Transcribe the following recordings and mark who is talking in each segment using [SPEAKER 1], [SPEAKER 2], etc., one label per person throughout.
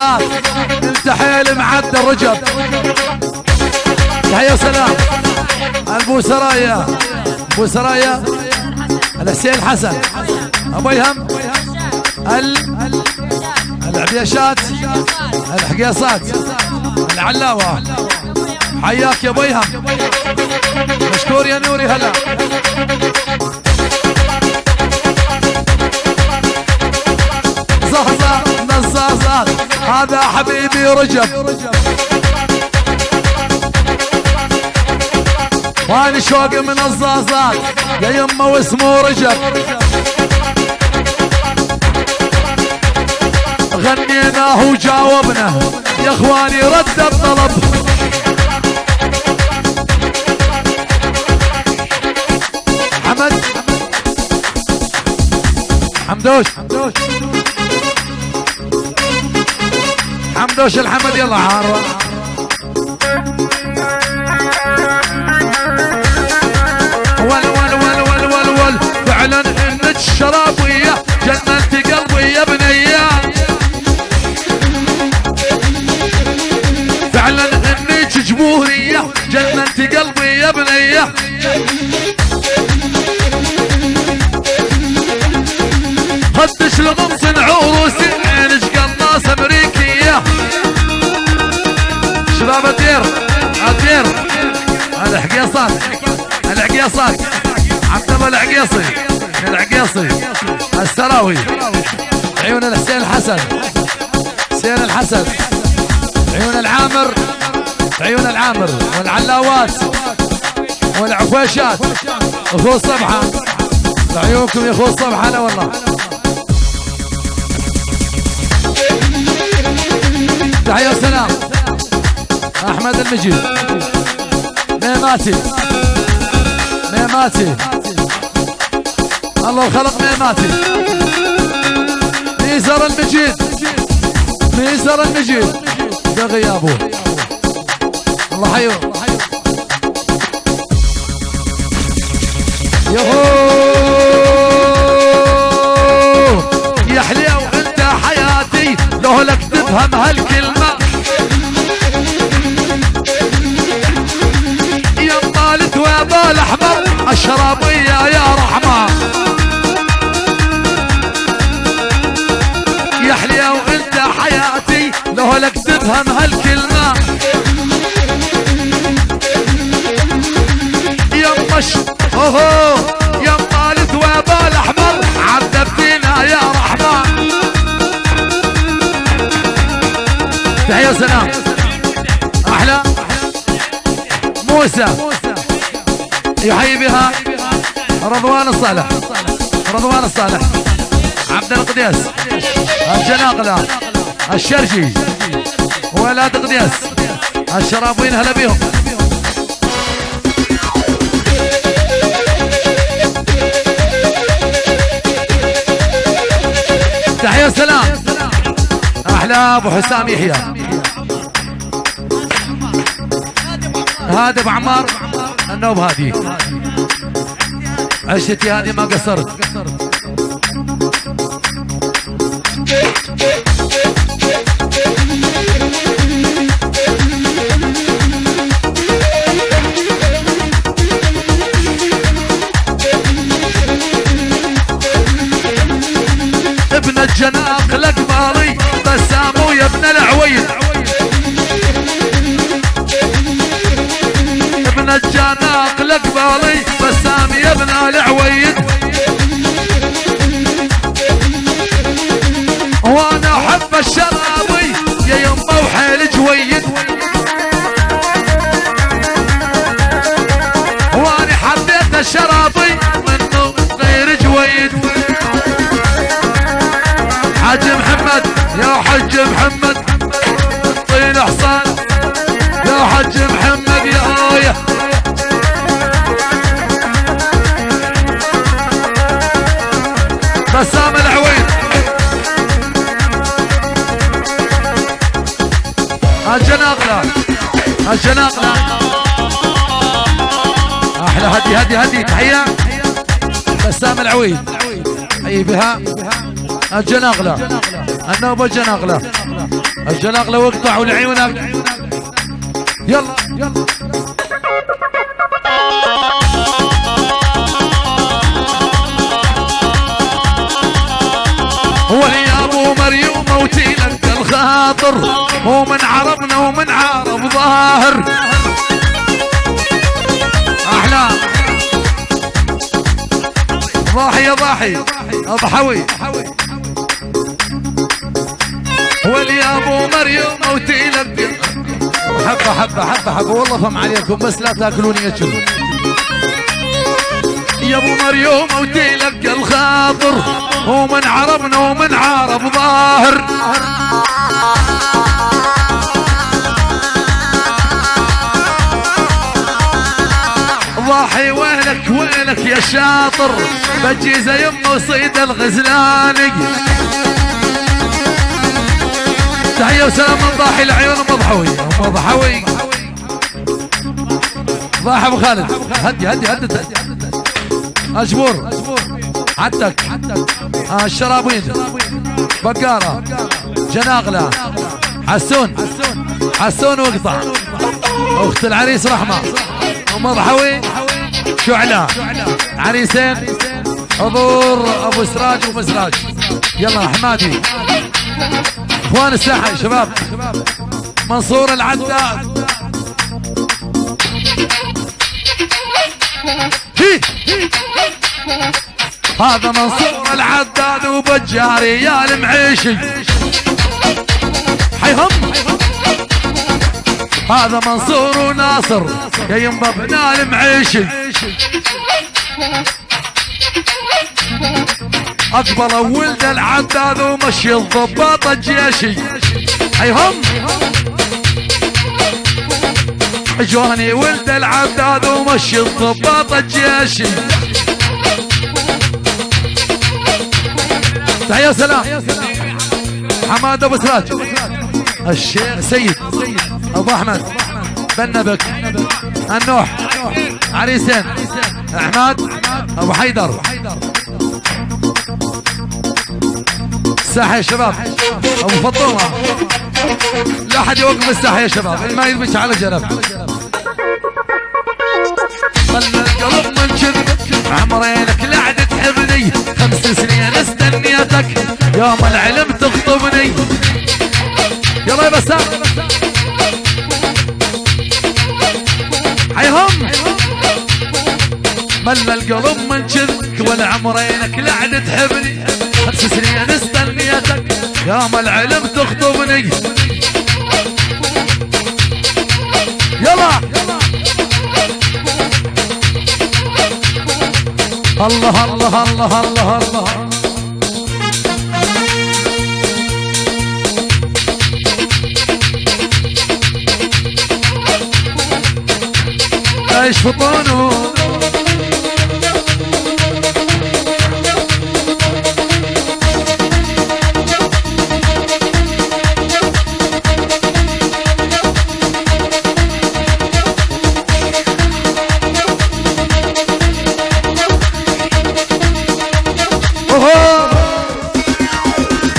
[SPEAKER 1] انت حيل معدل رجب. تحية وسلام ابو سرايا، ابو سرايا الحسين حسن، ابو يهم العبيشات الحقيصات العلاوة. حياك يا ابو يهم، مشكور يا نوري. هلا زهزة نزازات، هذا حبيبي رجب. واني شوق من الزازات يا يمه واسمه رجب. غنيناه وجاوبنا يا اخواني، رد الطلب. حمد حمدوش حمدوش الحمد، يلا عارة. ول ول ول ول ول ول، فعلا انك شرابية جننت قلبي يا بنية. فعلا انك جمهورية جننت قلبي يا بنية. خدش لغمس عروسي عينك قناص امريكية. شباب الدير الدير الحقيصات العقيصات، عبد الله العقيصي العقيصي السراوي، عيون الحسين الحسن، حسين الحسن، عيون العامر، عيون العامر والعلاوات والعفويشات. اخو الصبحة عيونكم يا اخو الصبحة. لا والله تحية وسلام احمد المجيد، ميماتي ميماتي، الله خلق ميماتي. ميزر المجيد، ميزر المجيد ده غيابه، الله حيو. يهو يا حليو انت حياتي، لو لك تفهم هالكلمة. يا مالت ويا الاحمر الشرابية يا رحمة. يا حليو انت حياتي، لو لك تفهم هالكلمة. يا مش اوهو يا مالت ويا الاحمر عذبتينا يا رحمة. تحية وسلام احلى موسى، يحيي بها رضوان الصالح، رضوان الصالح، عبد القديس الجناقلة الشرجي، ولاد قديس الشرابين. هلا بيهم. تحية وسلام احلى ابو حسام يحيى، هذا ابو عمار النوب. هذه عشتي هذه ما قصرت. ابن الجناق القماري بسامو يا ابن العويد. ابن الجناق القماري بسام يا ابن العويد. وانا احب الشرابي يا يمه وحيل جويد. وانا حبيت الشرابي منه غير جويد. حاج محمد يا حاج محمد طين حصان، يا حاج محمد يا آية. بسام العويد الجناقلة الجناقلة احلى. هدي هدي هدي. تحية بسام العويد، حي بها الجناقلة النوبة الجناقلة. الجناقله واقطع ولعيونك. يلا يلا ولي ابو مريم موتي لك الخاطر، ومن عربنا ومن عرب ظاهر. احلى ضاحي يا ضاحي اضحوي. ولي ابو مريم موتي لك حبه حبه حبه حبه والله فهم عليكم، بس لا تاكلوني يا شلو. يا ابو مريم موتي لك الخاطر، ومن عربنا ومن عرب ظاهر. ضاحي ويلك ويلك يا شاطر، بجيزه يمه صيد الغزلاني. تحيه وسلام من ضاحي العيون مضحوي مضحوي. ضاحي ابو خالد هدي هدي هدي اجبور عدك. الشرابين بقاره جناقله حسون حسون واقطع. اخت العريس رحمه ومضحوي شعله عريسين حضور ابو سراج ومسراج. يلا حمادي اخوان الساحه يا شباب. منصور العداد هذا منصور العداد وبجاري يا المعيشي حيهم. هذا منصور وناصر يا ينبا بنا المعيشي. اقبل ولد العداد ومشي الضباط الجيشي حيهم. جواني ولد العداد ومشي الضباط الجيشي. تحية سلام حماد ابو سراج الشيخ سيد ابو احمد بنبك النوح عريسين احمد ابو حيدر. الساحه يا شباب ابو فطومه لا احد يوقف الساحه يا شباب، اللي ما يلبس على جنب. خلى القلب من كذب عمرينك لعد تحبني، 5 سنين استنيتك يوم العلم تخطبني. يلا يا بسام حيهم. مل القلب من كذبك والعمرينك لعد تحبني، 5 سنين استنيتك يوم العلم تخطبني. يلا الله الله الله الله الله. ايش فطونه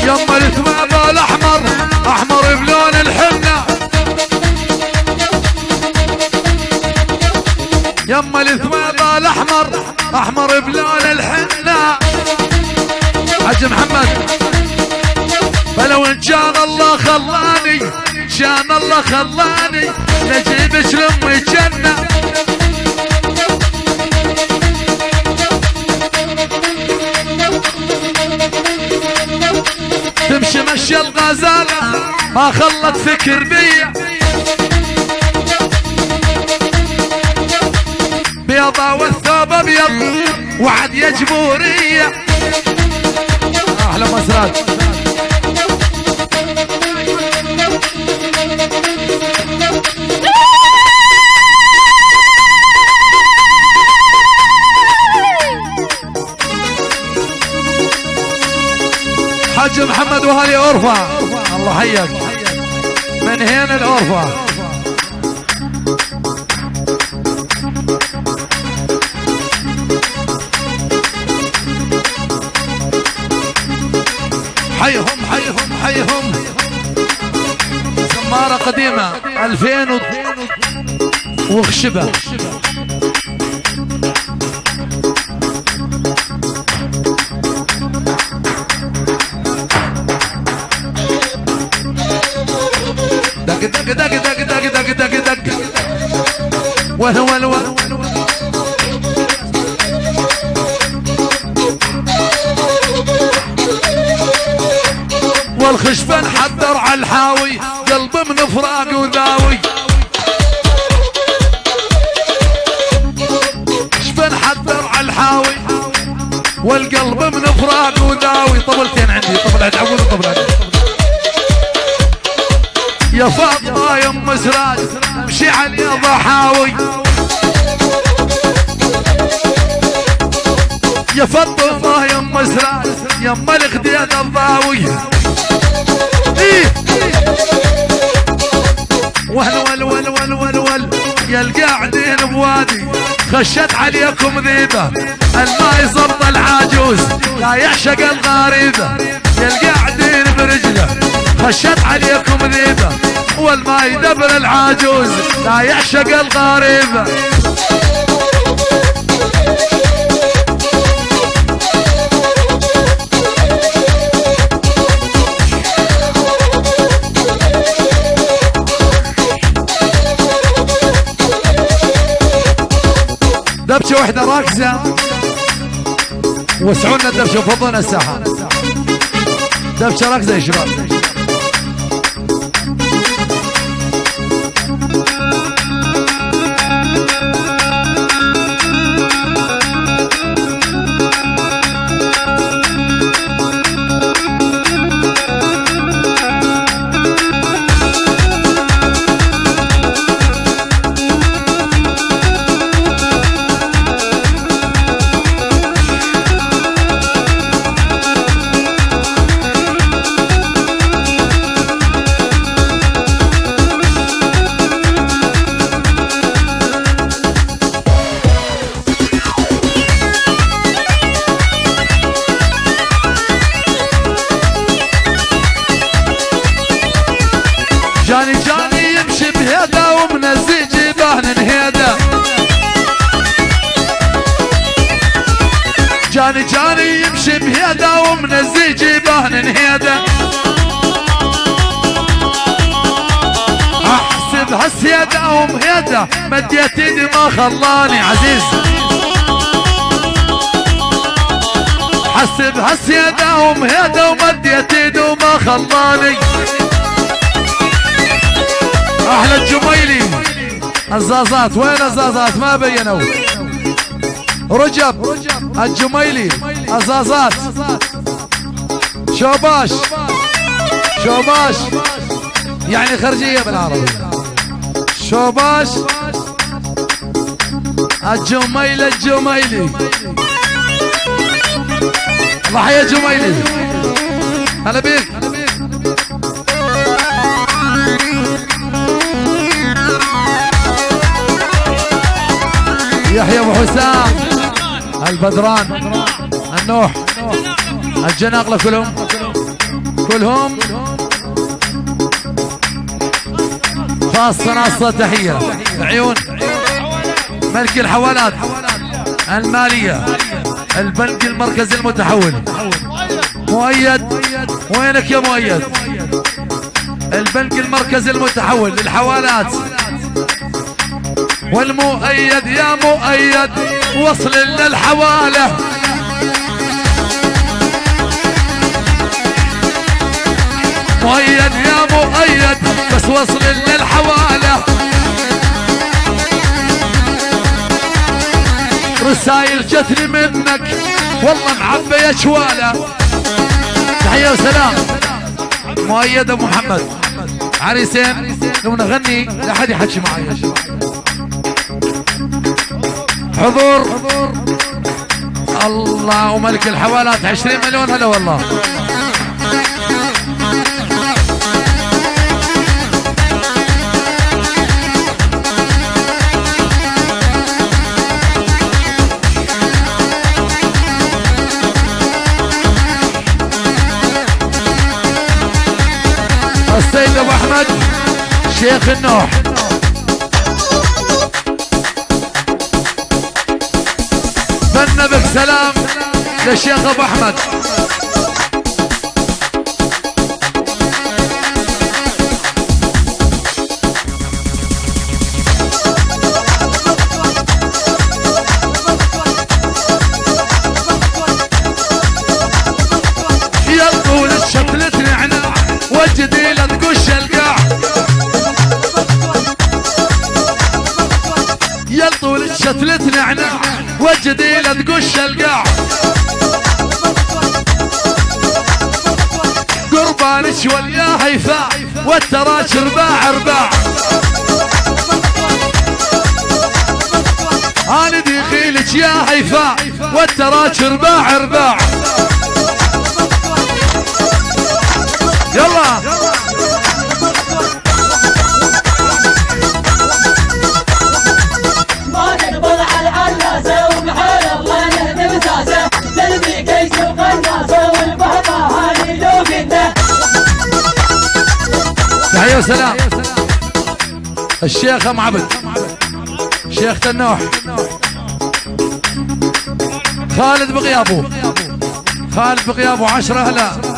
[SPEAKER 1] يما الثماب الاحمر احمر بلون الحنه. يما الثماب الاحمر احمر بلون الحنه. حج محمد فلو ان كان الله خلاني، كان الله خلاني نجيبش لامي جنه. تمشي مشي الغزالة ما خلت فكر بيا، بيضة والثوب ابيض وعد يا جمهورية. احلى مسرات حج محمد وهالي أورفا الله حيك من هنا الأورفا. حيهم حيهم حيهم عمارة قديمة 2000 وخشبة. دق دق دق دق دق دق دق دق وهو الول والخشبة نحضر على الحاوي، قلب من فراق وذاوي. خشبة نحضر على الحاوي والقلب من فراق وذاوي. طبلتين عندي، طبل عند عبود طبل عندي. يا فاطمة يا ام سراج امشي علي ضحاوي. يا فاطمة يا ام سراج يا ام الخديد الضاوي. ول ول ول ول ول ول يا القاعدين بوادي، خشت عليكم ذيبة الماء صبط العاجوز لا يعشق الغريبة. يا القاعدين برجله خشت عليكم ذيبة والماء يدبر العاجوز لا يعشق الغريبة. دبشة واحدة راكزة، وسعونا الدبشة وفضونا الساحة. دبشة راكزة يا شباب. جاني يمشي بهيدا ومنزي جبهن انهيدا. جاني يمشي بهيدا ومنزي جبهن انهيدا. احسب هالسيدا ومهيدا مديت ايدي ما خلاني عزيز. حسب هالسيدا ومهيدا ومديت ايدي وما خلاني. احلى الجميلي الزازات، وين الزازات ما بينوا؟ رجب الجميلي الزازات. شوباش يعني خرجية بالعربي. شوباش الجميلي ضحية جميلي. هلا بيك. يحيى ابو حسام البدران النوح الجناقله كلهم خاصة تحية عيون ملك الحوالات المالية البنك المركزي المتحول. مؤيد وينك يا مؤيد؟ البنك المركزي المتحول للحوالات والمؤيد يا مؤيد وصل للحوالة. مؤيد يا مؤيد بس وصل للحوالة. رسائل جتني منك والله معبية شوالة. تحية وسلام مؤيد ابو محمد عريسين. لو نغني لا حد يحكي معي. حضور الله وملك الحوالات 20 مليون. هلا والله. السيد ابو احمد شيخ النوح. فن بك سلام للشيخ ابو احمد. يا طول الشتلة نعناع وجدي لا تقش القاع. يا طول الشتلة نعناع وجدي لا تقش القاع. قربان شوال يا هيفاء والتراش رباع رباع. انا دخيلك يا هيفاء والتراش رباع رباع. يلا
[SPEAKER 2] ما نقبل على العلاسة وبحال الله نهدم ساسة. تلبي كيس القناصة والبهطة هاني لو قده.
[SPEAKER 1] تحية وسلام الشيخ ام عبد شيخ تنوح. خالد بغيابه 10 هلا.